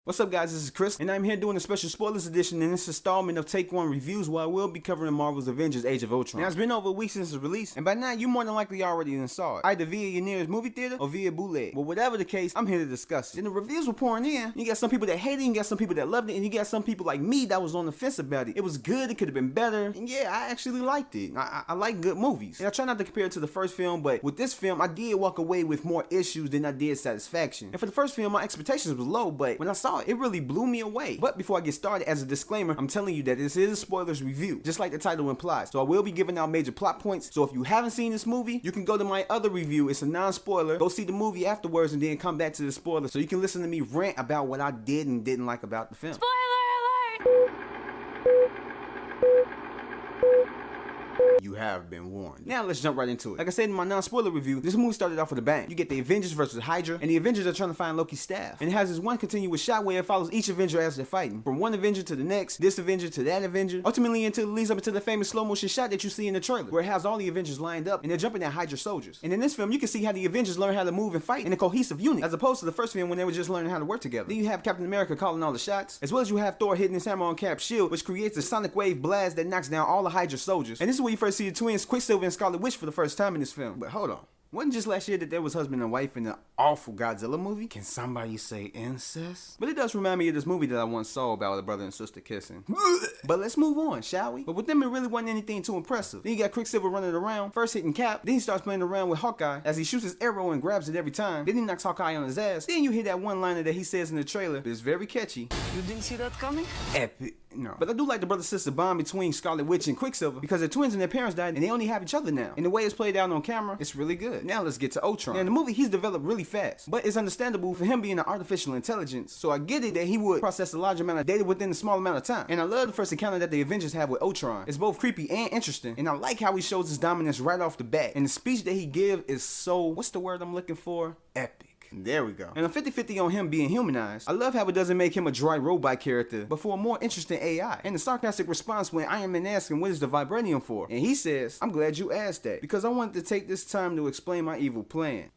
What's up guys, this is Chris, and I'm here doing a special spoilers edition in this installment of Take 1 Reviews where I will be covering Marvel's Avengers Age of Ultron. Now it's been over a week since its release, and by now you more than likely already saw it, either via your nearest movie theater or via bootleg. But whatever the case, I'm here to discuss it. And the reviews were pouring in. You got some people that hated it, you got some people that loved it, and you got some people like me that was on the fence about it. It was good, it could have been better, and yeah, I actually liked it. I like good movies. And I try not to compare it to the first film, but with this film, I did walk away with more issues than I did satisfaction. And for the first film, my expectations was low, but when I saw it, it really blew me away. But before I get started, as a disclaimer, I'm telling you that this is a spoilers review, just like the title implies. So I will be giving out major plot points. So if you haven't seen this movie, you can go to my other review. It's a non-spoiler. Go see the movie afterwards and then come back to the spoiler so you can listen to me rant about what I did and didn't like about the film. Spoiler alert! You have been warned. Now let's jump right into it. Like I said in my non-spoiler review, this movie started off with a bang. You get the Avengers versus Hydra, and the Avengers are trying to find Loki's staff. And it has this one continuous shot where it follows each Avenger as they're fighting. From one Avenger to the next, this Avenger to that Avenger, ultimately until it leads up into the famous slow motion shot that you see in the trailer, where it has all the Avengers lined up and they're jumping at Hydra soldiers. And in this film, you can see how the Avengers learn how to move and fight in a cohesive unit, as opposed to the first film when they were just learning how to work together. Then you have Captain America calling all the shots, as well as you have Thor hitting his hammer on Cap's shield, which creates a sonic wave blast that knocks down all the Hydra soldiers. And this is where you first see the twins Quicksilver and Scarlet Witch for the first time in this film. But hold on. Wasn't just last year that there was husband and wife in the awful Godzilla movie? Can somebody say incest? But it does remind me of this movie that I once saw about a brother and sister kissing. But let's move on, shall we? But with them, it really wasn't anything too impressive. Then you got Quicksilver running around, first hitting Cap, then he starts playing around with Hawkeye as he shoots his arrow and grabs it every time. Then he knocks Hawkeye on his ass. Then you hear that one-liner that he says in the trailer. It's very catchy. You didn't see that coming? Epic. No. But I do like the brother-sister bond between Scarlet Witch and Quicksilver because they're twins and their parents died and they only have each other now. And the way it's played out on camera, it's really good. Now let's get to Ultron. Now in the movie, he's developed really fast, but it's understandable for him being an artificial intelligence. So I get it that he would process a large amount of data within a small amount of time. And I love the first encounter that the Avengers have with Ultron. It's both creepy and interesting. And I like how he shows his dominance right off the bat. And the speech that he gives is so, what's the word I'm looking for? Epic. There we go. And I'm 50-50 on him being humanized. I love how it doesn't make him a dry robot character, but for a more interesting AI. And the sarcastic response when Iron Man asks him what is the vibranium for? And he says, I'm glad you asked that, because I wanted to take this time to explain my evil plan.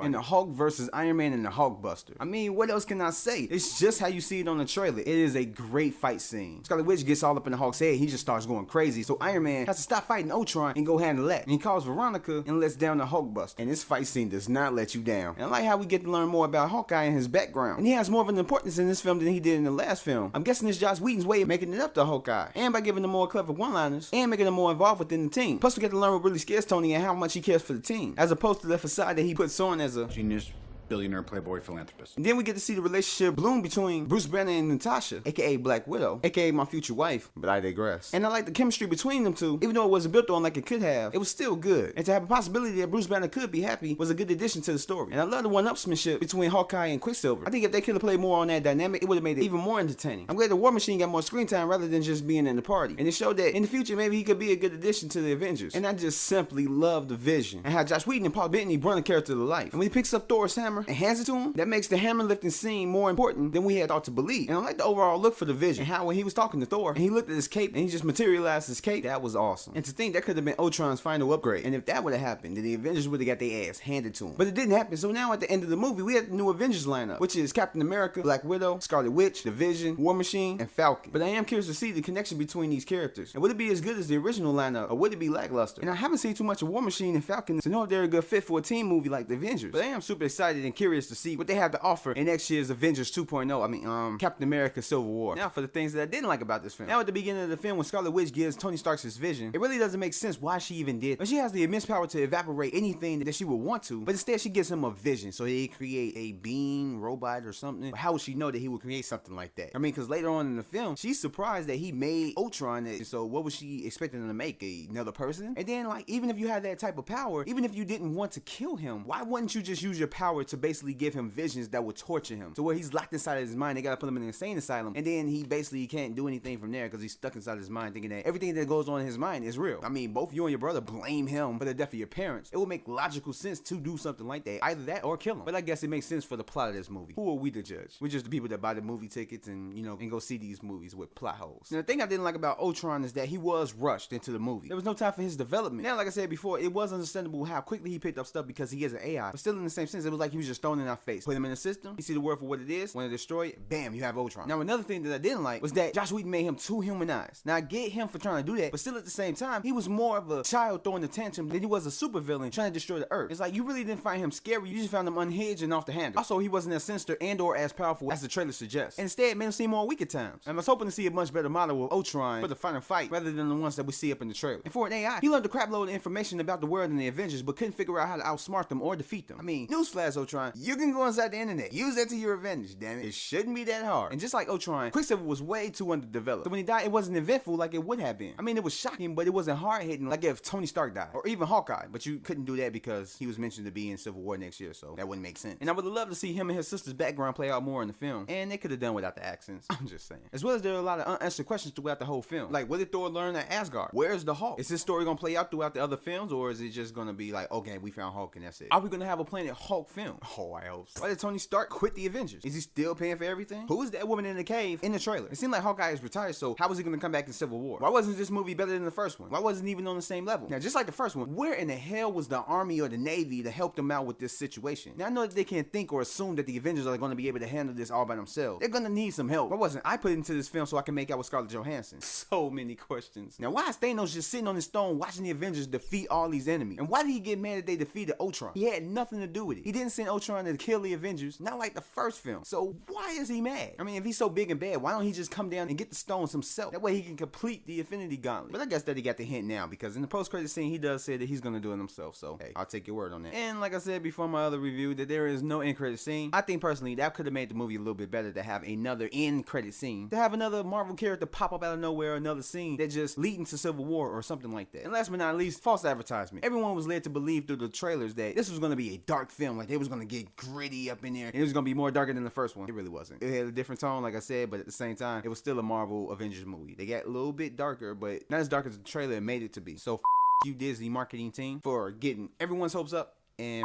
And the Hulk versus Iron Man and the Hulkbuster. I mean, what else can I say? It's just how you see it on the trailer. It is a great fight scene. Scarlet Witch gets all up in the Hulk's head. He just starts going crazy. So Iron Man has to stop fighting Ultron and go handle that. And he calls Veronica and lets down the Hulkbuster. And this fight scene does not let you down. And I like how we get to learn more about Hawkeye and his background. And he has more of an importance in this film than he did in the last film. I'm guessing it's Joss Whedon's way of making it up to Hawkeye. And by giving him more clever one-liners. And making him more involved within the team. Plus we get to learn what really scares Tony and how much he cares for the team. As opposed to the facade that he puts on as a genius, billionaire, playboy, philanthropist. And then we get to see the relationship bloom between Bruce Banner and Natasha, aka Black Widow, aka my future wife, but I digress. And I like the chemistry between them two, even though it wasn't built on like it could have, it was still good. And to have a possibility that Bruce Banner could be happy was a good addition to the story. And I love the one-upsmanship between Hawkeye and Quicksilver. I think if they could have played more on that dynamic, it would have made it even more entertaining. I'm glad the War Machine got more screen time rather than just being in the party. And it showed that in the future, maybe he could be a good addition to the Avengers. And I just simply love the vision and how Joss Whedon and Paul Bettany brought the character to life. And when he picks up Thor's hammer and hands it to him, that makes the hammer lifting scene more important than we had thought to believe. And I like the overall look for the vision. And how when he was talking to Thor and he looked at his cape and he just materialized his cape, that was awesome. And to think that could have been Ultron's final upgrade. And if that would have happened, then the Avengers would have got their ass handed to him. But it didn't happen. So now at the end of the movie, we have the new Avengers lineup, which is Captain America, Black Widow, Scarlet Witch, the Vision, War Machine, and Falcon. But I am curious to see the connection between these characters. And would it be as good as the original lineup, or would it be lackluster? And I haven't seen too much of War Machine and Falcon to know if they're a good fit for a team movie like the Avengers. But I am super excited and curious to see what they have to offer in next year's Avengers 2.0. Captain America Civil War. Now for the things that I didn't like about this film. Now at the beginning of the film when Scarlet Witch gives Tony Stark his vision, it really doesn't make sense why she even did. But she has the immense power to evaporate anything that she would want to, but instead she gives him a vision so he create a being, robot or something. But how would she know that he would create something like that? I mean, because later on in the film, she's surprised that he made Ultron, so what was she expecting him to make? Another person? And then like, even if you had that type of power, even if you didn't want to kill him, why wouldn't you just use your power to basically give him visions that would torture him? To where he's locked inside of his mind, they gotta put him in an insane asylum, and then he basically can't do anything from there because he's stuck inside his mind thinking that everything that goes on in his mind is real. I mean, both you and your brother blame him for the death of your parents. It would make logical sense to do something like that, either that or kill him. But I guess it makes sense for the plot of this movie. Who are we to judge? We're just the people that buy the movie tickets and, you know, and go see these movies with plot holes. And the thing I didn't like about Ultron is that he was rushed into the movie. There was no time for his development. Now, like I said before, it was understandable how quickly he picked up stuff because he is an AI, but still in the same sense, it was like he was just thrown in our face. Put him in the system, you see the world for what it is, want to destroy it, bam, you have Ultron. Now another thing that I didn't like was that Josh Whedon made him too humanized. Now I get him for trying to do that, but still at the same time, he was more of a child throwing a tantrum than he was a supervillain trying to destroy the Earth. It's like you really didn't find him scary, you just found him unhinged and off the handle. Also, he wasn't as sinister and or as powerful as the trailer suggests. And instead, made him seem more weak at times. And I was hoping to see a much better model of Ultron for the final fight rather than the ones that we see up in the trailer. And for an AI, he learned a crap load of information about the world and the Avengers, but couldn't figure out how to outsmart them or defeat them. I mean, newsflash, Ultron, you can go inside the internet, use that to your advantage, damn it. It shouldn't be that hard. And just like Ultron, Quicksilver was way too underdeveloped. So when he died, it wasn't eventful like it would have been. I mean, it was shocking, but it wasn't hard-hitting like if Tony Stark died, or even Hawkeye, but you couldn't do that because he was mentioned to be in Civil War next year, so that wouldn't make sense. And I would have loved to see him and his sister's background play out more in the film, and they could have done without the accents. I'm just saying. As well as there are a lot of unanswered questions throughout the whole film. Like, what did Thor learn at Asgard? Where's the Hulk? Is this story gonna play out throughout the other films, or is it just gonna be like, okay, we found Hulk and that's it? Are we gonna have a Planet Hulk film? Oh, I hope so. Why did Tony Stark quit the Avengers? Is he still paying for everything? Who is that woman in the cave in the trailer? It seemed like Hawkeye is retired, so how was he gonna come back in Civil War? Why wasn't this movie better than the first one? Why wasn't it even on the same level? Now, just like the first one, where in the hell was the Army or the Navy to help them out with this situation? Now, I know that they can't think or assume that the Avengers are gonna be able to handle this all by themselves. They're gonna need some help. Why wasn't I put into this film so I can make out with Scarlett Johansson? So many questions. Now, why is Thanos just sitting on his throne watching the Avengers defeat all these enemies? And why did he get mad that they defeated Ultron? He had nothing to do with it. He didn't send Ultron to kill the Avengers, not like the first film. So why is he mad? I mean, if he's so big and bad, why don't he just come down and get the stones himself? That way he can complete the Infinity Gauntlet. But I guess that he got the hint now, because in the post-credit scene, he does say that he's gonna do it himself. So hey, I'll take your word on that. And like I said before my other review, that there is no end credit scene. I think personally that could have made the movie a little bit better to have another end credit scene, to have another Marvel character pop up out of nowhere, another scene that just leading to Civil War or something like that. And last but not least, false advertisement. Everyone was led to believe through the trailers that this was gonna be a dark film, like it was gonna get gritty up in there, and it was gonna be more darker than the first one. It really wasn't. It had a different tone, like I said, but at the same time, it was still a Marvel Avengers movie. They got a little bit darker, but not as dark as the trailer made it to be. So you Disney marketing team for getting everyone's hopes up and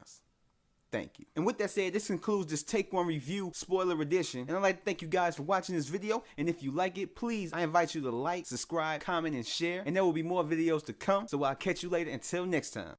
us. Thank you. And with that said, this concludes this Take One review spoiler edition. And I'd like to thank you guys for watching this video. And if you like it, please, I invite you to like, subscribe, comment, and share. And there will be more videos to come. So I'll catch you later. Until next time.